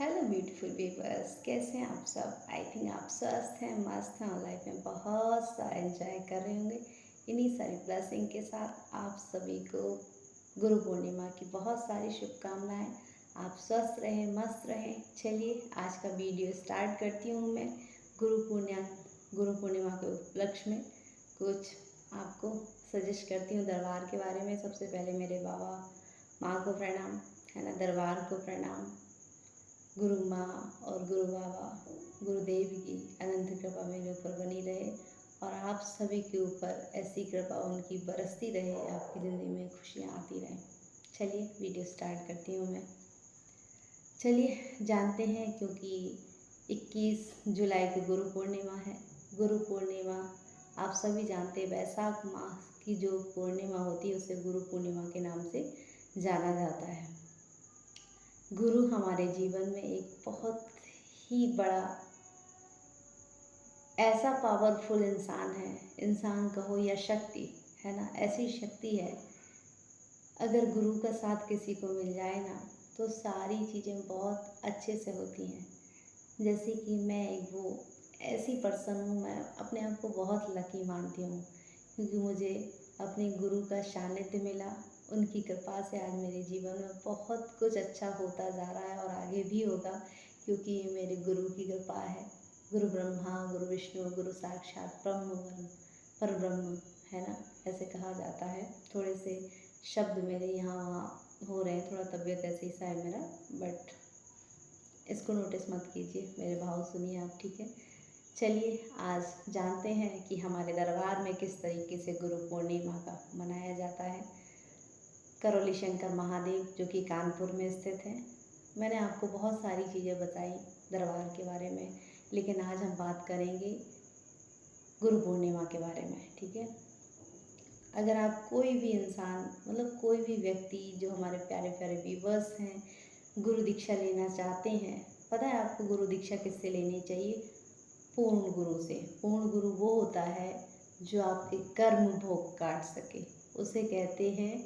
Hello beautiful peoples, कैसे हैं आप सब। आई थिंक आप स्वस्थ हैं, मस्त हैं और लाइफ में बहुत सारा एंजॉय कर रहे होंगे। इन्हीं सारी ब्लेसिंग के साथ आप सभी को गुरु पूर्णिमा की बहुत सारी शुभकामनाएं। आप स्वस्थ रहें, मस्त रहें। चलिए आज का वीडियो स्टार्ट करती हूँ मैं। गुरु पूर्णिमा के उपलक्ष्य में कुछ आपको सजेस्ट करती हूँ दरबार के बारे में। सबसे पहले मेरे बाबा माँ को प्रणाम, है ना, दरबार को प्रणाम। गुरु माँ और गुरु बाबा गुरुदेव की अनंत कृपा मेरे ऊपर बनी रहे और आप सभी के ऊपर ऐसी कृपा उनकी बरसती रहे, आपकी ज़िंदगी में खुशियाँ आती रहें। चलिए वीडियो स्टार्ट करती हूँ मैं। चलिए जानते हैं, क्योंकि 21 जुलाई को गुरु पूर्णिमा है। गुरु पूर्णिमा आप सभी जानते हैं, वैशाख मास की जो पूर्णिमा होती है उसे गुरु पूर्णिमा के नाम से जाना जाता है। गुरु हमारे जीवन में एक बहुत ही बड़ा ऐसा पावरफुल इंसान है, इंसान कहो या शक्ति, है ना, ऐसी शक्ति है। अगर गुरु का साथ किसी को मिल जाए ना तो सारी चीज़ें बहुत अच्छे से होती हैं। जैसे कि मैं एक वो ऐसी पर्सन हूँ, मैं अपने आप को बहुत लकी मानती हूँ, क्योंकि मुझे अपने गुरु का सानिध्य मिला। उनकी कृपा से आज मेरे जीवन में बहुत कुछ अच्छा होता जा रहा है और आगे भी होगा, क्योंकि ये मेरे गुरु की कृपा है। गुरु ब्रह्मा गुरु विष्णु गुरु साक्षात ब्रह्म पर ब्रह्म, है ना, ऐसे कहा जाता है। थोड़े से शब्द मेरे यहाँ वहाँ हो रहे हैं, थोड़ा तबीयत ऐसे ही सा है मेरा, बट इसको नोटिस मत कीजिए, मेरे भाव सुनिए आप, ठीक है। चलिए आज जानते हैं कि हमारे दरबार में किस तरीके से गुरु पूर्णिमा का मनाया जाता है। करौली शंकर महादेव जो कि कानपुर में स्थित हैं। मैंने आपको बहुत सारी चीज़ें बताई दरबार के बारे में, लेकिन आज हम बात करेंगे गुरु पूर्णिमा के बारे में, ठीक है। अगर आप कोई भी इंसान, मतलब कोई भी व्यक्ति जो हमारे प्यारे प्यारे व्यूवर्स हैं, गुरु दीक्षा लेना चाहते हैं, पता है आपको गुरु दीक्षा किससे लेनी चाहिए? पूर्ण गुरु से। पूर्ण गुरु वो होता है जो आपके कर्म भोग काट सके, उसे कहते हैं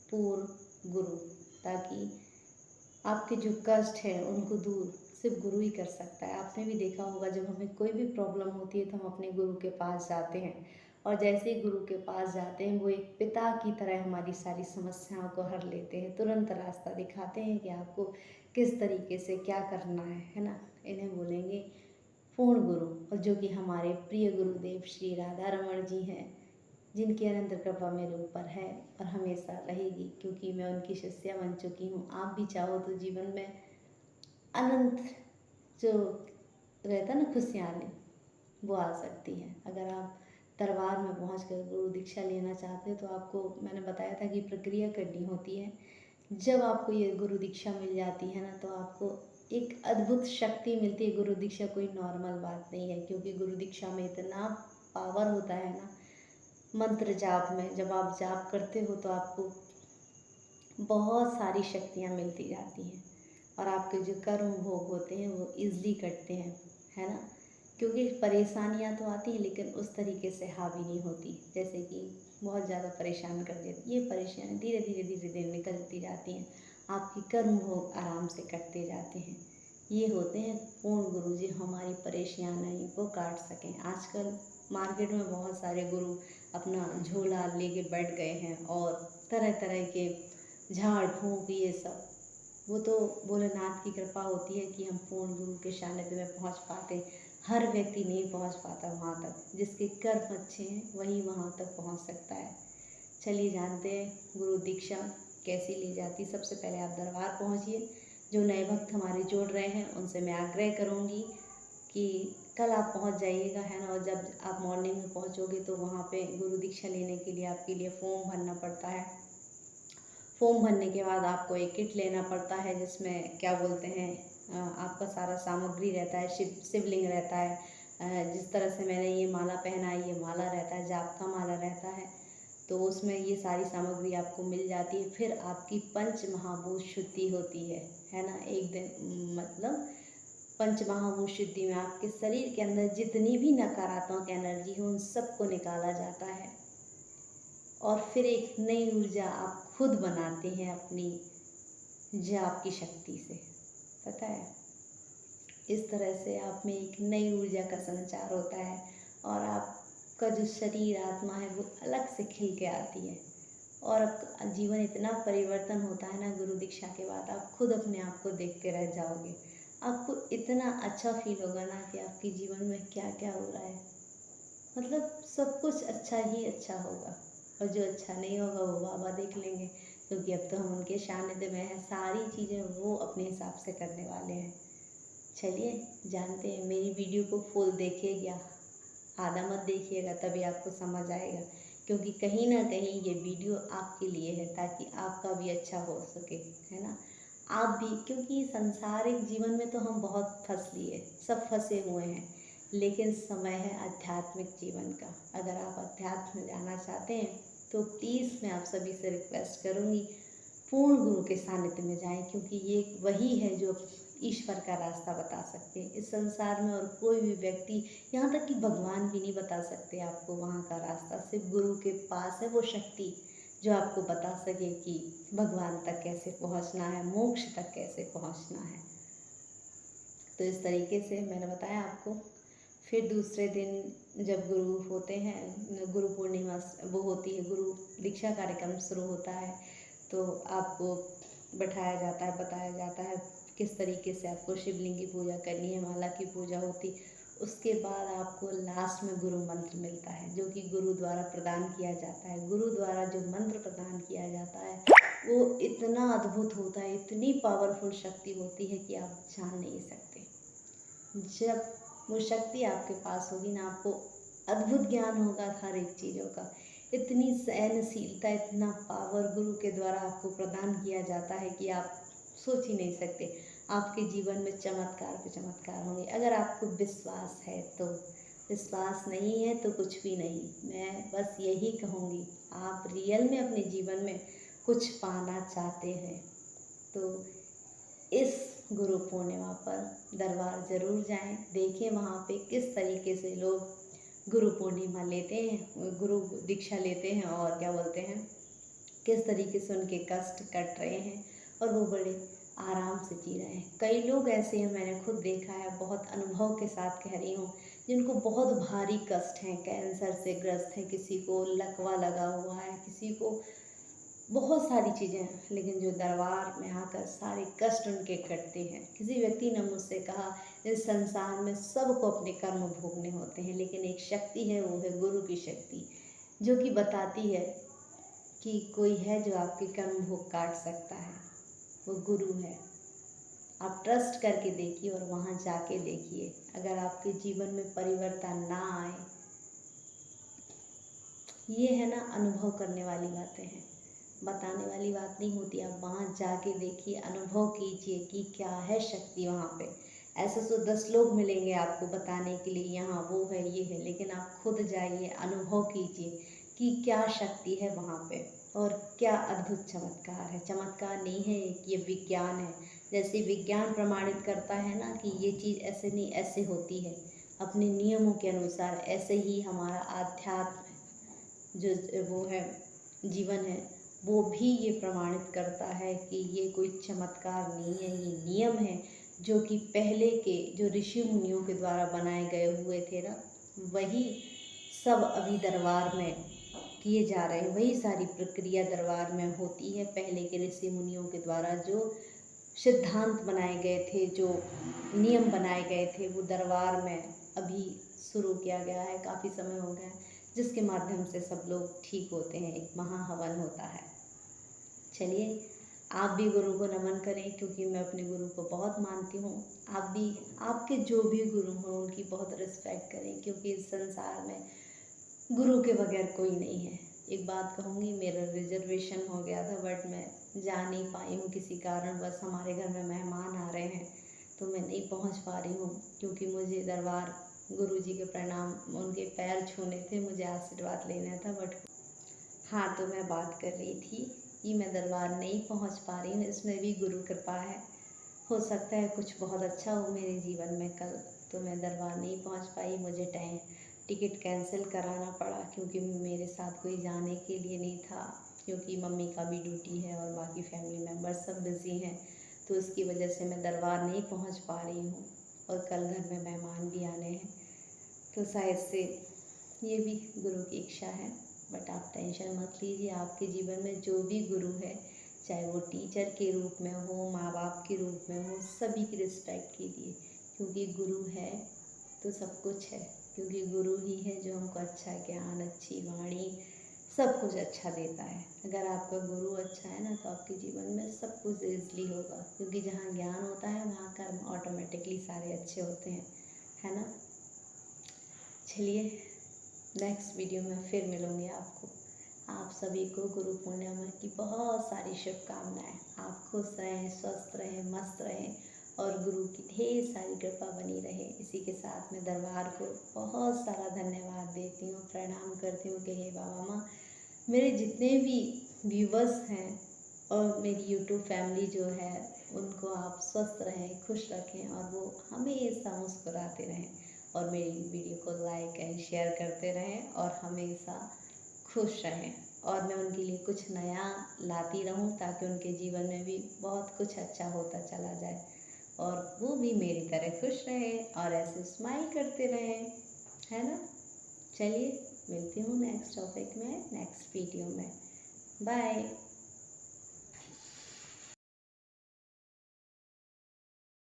पूर्ण गुरु। ताकि आपके जो कष्ट है उनको दूर सिर्फ गुरु ही कर सकता है। आपने भी देखा होगा, जब हमें कोई भी प्रॉब्लम होती है तो हम अपने गुरु के पास जाते हैं, और जैसे ही गुरु के पास जाते हैं वो एक पिता की तरह हमारी सारी समस्याओं को हर लेते हैं, तुरंत रास्ता दिखाते हैं कि आपको किस तरीके से क्या करना है ना। इन्हें बोलेंगे पूर्ण गुरु। और जो कि हमारे प्रिय गुरुदेव श्री राधा रमण जी हैं, जिनकी अनंत कृपा मेरे ऊपर है और हमेशा रहेगी, क्योंकि मैं उनकी शिष्या बन चुकी हूँ। आप भी चाहो तो जीवन में अनंत जो रहता है ना, खुशहाली, वो आ सकती है। अगर आप दरबार में पहुँच कर गुरु दीक्षा लेना चाहते हैं तो आपको मैंने बताया था कि प्रक्रिया करनी होती है। जब आपको ये गुरु दीक्षा मिल जाती है ना तो आपको एक अद्भुत शक्ति मिलती है। गुरु दीक्षा कोई नॉर्मल बात नहीं है, क्योंकि गुरु दीक्षा में इतना पावर होता है ना। मंत्र जाप में जब आप जाप करते हो तो आपको बहुत सारी शक्तियाँ मिलती जाती हैं, और आपके जो कर्म भोग होते हैं वो ईज़िली कटते हैं, है ना। क्योंकि परेशानियाँ तो आती हैं लेकिन उस तरीके से हावी नहीं होती, जैसे कि बहुत ज़्यादा परेशान कर देती। ये परेशानी धीरे धीरे धीरे धीरे निकलती जाती हैं, आपकी कर्म भोग आराम से कटते जाते हैं। ये होते हैं पूर्ण गुरु, जी हमारी परेशानियों को काट सकें। आजकल मार्केट में बहुत सारे गुरु अपना झोला लेके बैठ गए हैं और तरह तरह के झाड़ फूँक ये सब, वो तो भोलेनाथ की कृपा होती है कि हम पूर्ण गुरु के सानिध्य में पहुंच पाते। हर व्यक्ति नहीं पहुंच पाता वहां तक, जिसके कर्म अच्छे हैं वही वहां तक पहुंच सकता है। चलिए जानते हैं गुरु दीक्षा कैसी ली जाती। सबसे पहले आप दरबार पहुंचिए। जो नए भक्त हमारे जुड़ रहे हैं उनसे मैं आग्रह करूंगी कि कल आप पहुंच जाइएगा, है ना। और जब आप मॉर्निंग में पहुंचोगे तो वहाँ पे गुरु दीक्षा लेने के लिए आपके लिए फॉर्म भरना पड़ता है। फॉर्म भरने के बाद आपको एक किट लेना पड़ता है, जिसमें क्या बोलते हैं, आपका सारा सामग्री रहता है, शिवलिंग रहता है। जिस तरह से मैंने ये माला पहना है, ये माला रहता है, जाप का माला रहता है, तो उसमें ये सारी सामग्री आपको मिल जाती है। फिर आपकी पंच महाभूत शुद्धि होती है ना। एक दिन मतलब पंच महाभूत शुद्धि में आपके शरीर के अंदर जितनी भी नकारात्मक एनर्जी हो उन सबको निकाला जाता है, और फिर एक नई ऊर्जा आप खुद बनाते हैं अपनी जाप की शक्ति से, पता है। इस तरह से आप में एक नई ऊर्जा का संचार होता है और आपका जो शरीर आत्मा है वो अलग से खिल के आती है और आपका जीवन इतना परिवर्तन होता है ना गुरु दीक्षा के बाद, आप खुद अपने आप को देखते रह जाओगे। आपको इतना अच्छा फील होगा ना कि आपके जीवन में क्या क्या हो रहा है, मतलब सब कुछ अच्छा ही अच्छा होगा और जो अच्छा नहीं होगा वो बाबा देख लेंगे, क्योंकि अब तो हम उनके सानिध्य में हैं। सारी चीज़ें वो अपने हिसाब से करने वाले हैं। चलिए जानते हैं, मेरी वीडियो को फुल देखिएगा, आधा मत देखिएगा, तभी आपको समझ आएगा, क्योंकि कहीं ना कहीं ये वीडियो आपके लिए है ताकि आपका भी अच्छा हो सके, है ना। आप भी, क्योंकि सांसारिक जीवन में तो हम बहुत फंस लिए, सब फंसे हुए हैं, लेकिन समय है आध्यात्मिक जीवन का। अगर आप अध्यात्म में जाना चाहते हैं तो प्लीज़ मैं आप सभी से रिक्वेस्ट करूँगी, पूर्ण गुरु के सानिध्य में जाएं, क्योंकि ये वही है जो ईश्वर का रास्ता बता सकते हैं। इस संसार में और कोई भी व्यक्ति, यहाँ तक कि भगवान भी नहीं बता सकते आपको वहाँ का रास्ता। सिर्फ गुरु के पास है वो शक्ति जो आपको बता सके कि भगवान तक कैसे पहुँचना है, मोक्ष तक कैसे पहुँचना है। तो इस तरीके से मैंने बताया आपको। फिर दूसरे दिन जब गुरु होते हैं, गुरु पूर्णिमा वो होती है, गुरु दीक्षा कार्यक्रम शुरू होता है, तो आपको बैठाया जाता है, बताया जाता है किस तरीके से आपको शिवलिंग की पूजा करनी है, माला की पूजा होती। उसके बाद आपको लास्ट में गुरु मंत्र मिलता है, जो कि गुरु द्वारा प्रदान किया जाता है। गुरु द्वारा जो मंत्र प्रदान किया जाता है वो इतना अद्भुत होता है, इतनी पावरफुल शक्ति होती है कि आप जान नहीं सकते। जब वो शक्ति आपके पास होगी ना, आपको अद्भुत ज्ञान होगा हर एक चीज़ों का। इतनी सहनशीलता, इतना पावर गुरु के द्वारा आपको प्रदान किया जाता है कि आप सोच ही नहीं सकते। आपके जीवन में चमत्कार पे चमत्कार होंगे, अगर आपको विश्वास है तो। विश्वास नहीं है तो कुछ भी नहीं। मैं बस यही कहूँगी, आप रियल में अपने जीवन में कुछ पाना चाहते हैं तो इस गुरु पूर्णिमा पर दरबार ज़रूर जाएं, देखें वहाँ पे किस तरीके से लोग गुरु पूर्णिमा लेते हैं, गुरु दीक्षा लेते हैं और क्या बोलते हैं, किस तरीके से उनके कष्ट कट रहे हैं और वो बड़े आराम से जी रहे हैं। कई लोग ऐसे हैं, मैंने खुद देखा है, बहुत अनुभव के साथ कह रही हूँ, जिनको बहुत भारी कष्ट हैं, कैंसर से ग्रस्त हैं, किसी को लकवा लगा हुआ है, किसी को बहुत सारी चीज़ें हैं, लेकिन जो दरबार में आकर सारे कष्ट उनके कटते हैं। किसी व्यक्ति ने मुझसे कहा, इस संसार में सबको अपने कर्म भोगने होते हैं, लेकिन एक शक्ति है, वो है गुरु की शक्ति, जो कि बताती है कि कोई है जो आपके कर्म भोग काट सकता है, वो गुरु है। आप ट्रस्ट करके देखिए और वहाँ जाके देखिए, अगर आपके जीवन में परिवर्तन ना आए, ये है ना, अनुभव करने वाली बातें हैं, बताने वाली बात नहीं होती। आप वहाँ जाके देखिए, अनुभव कीजिए कि क्या है शक्ति वहाँ पे। ऐसे तो 10 लोग मिलेंगे आपको बताने के लिए, यहाँ वो है ये है, लेकिन आप खुद जाइए, अनुभव कीजिए कि क्या शक्ति है वहाँ पे और क्या अद्भुत चमत्कार है। चमत्कार नहीं है कि ये विज्ञान है, जैसे विज्ञान प्रमाणित करता है ना कि ये चीज़ ऐसे नहीं ऐसे होती है, अपने नियमों के अनुसार, ऐसे ही हमारा आध्यात्म जो वो है, जीवन है, वो भी ये प्रमाणित करता है कि ये कोई चमत्कार नहीं है, ये नियम है जो कि पहले के जो ऋषि मुनियों के द्वारा बनाए गए हुए थे ना, वही सब अभी दरबार में किए जा रहे हैं। वही सारी प्रक्रिया दरबार में होती है, पहले के ऋषि मुनियों के द्वारा जो सिद्धांत बनाए गए थे, जो नियम बनाए गए थे, वो दरबार में अभी शुरू किया गया है। काफ़ी समय हो गया है, जिसके माध्यम से सब लोग ठीक होते हैं, एक महाहवन होता है। चलिए, आप भी गुरु को नमन करें, क्योंकि मैं अपने गुरु को बहुत मानती हूँ। आप भी, आपके जो भी गुरु हों उनकी बहुत रिस्पेक्ट करें, क्योंकि इस संसार में गुरु के बगैर कोई नहीं है। एक बात कहूँगी, मेरा रिजर्वेशन हो गया था बट मैं जा नहीं पाई हूँ किसी कारण, बस हमारे घर में मेहमान आ रहे हैं तो मैं नहीं पहुँच पा रही हूँ, क्योंकि मुझे दरबार गुरु जी के प्रणाम, उनके पैर छूने थे, मुझे आशीर्वाद लेना था। बट हाँ, तो मैं बात कर रही थी कि मैं दरबार नहीं पहुँच पा रही हूँ, इसमें भी गुरु कृपा है। हो सकता है कुछ बहुत अच्छा हो मेरे जीवन में कल, तो मैं दरबार नहीं पहुँच पाई, मुझे टिकट कैंसिल कराना पड़ा, क्योंकि मेरे साथ कोई जाने के लिए नहीं था, क्योंकि मम्मी का भी ड्यूटी है और बाकी फैमिली मेम्बर्स सब बिज़ी हैं, तो इसकी वजह से मैं दरबार नहीं पहुँच पा रही हूँ। और कल घर में मेहमान भी आने हैं, तो शायद से ये भी गुरु की इच्छा है। बट आप टेंशन मत लीजिए, आपके जीवन में जो भी गुरु है, चाहे वो टीचर के रूप में हो, माँ बाप के रूप में हो, सभी की रिस्पेक्ट कीजिए, क्योंकि गुरु है तो सब कुछ है, क्योंकि गुरु ही है जो हमको अच्छा ज्ञान, अच्छी वाणी, सब कुछ अच्छा देता है। अगर आपका गुरु अच्छा है ना, तो आपके जीवन में सब कुछ ईजली होगा, क्योंकि जहाँ ज्ञान होता है वहाँ कर्म ऑटोमेटिकली सारे अच्छे होते हैं, है ना। चलिए, नेक्स्ट वीडियो में फिर मिलूँगी आपको। आप सभी को गुरु पूर्णिमा की बहुत सारी शुभकामनाएं। आप खुश रहें, स्वस्थ रहें, मस्त रहें और गुरु की ढेर सारी कृपा बनी रहे। इसी के साथ मैं दरबार को बहुत सारा धन्यवाद देती हूँ, प्रणाम करती हूँ कि हे बाबा माँ, मेरे जितने भी व्यूवर्स हैं और मेरी यूट्यूब फैमिली जो है, उनको आप स्वस्थ रहें, खुश रखें और वो हमेशा मुस्कुराते रहें और मेरी वीडियो को लाइक एंड शेयर करते रहें और हमेशा खुश रहें। और मैं उनके लिए कुछ नया लाती रहूं, ताकि उनके जीवन में भी बहुत कुछ अच्छा होता चला जाए और वो भी मेरी तरह खुश रहें और ऐसे स्माइल करते रहें, है ना। चलिए, मिलती हूँ नेक्स्ट टॉपिक में, नेक्स्ट वीडियो में। बाय।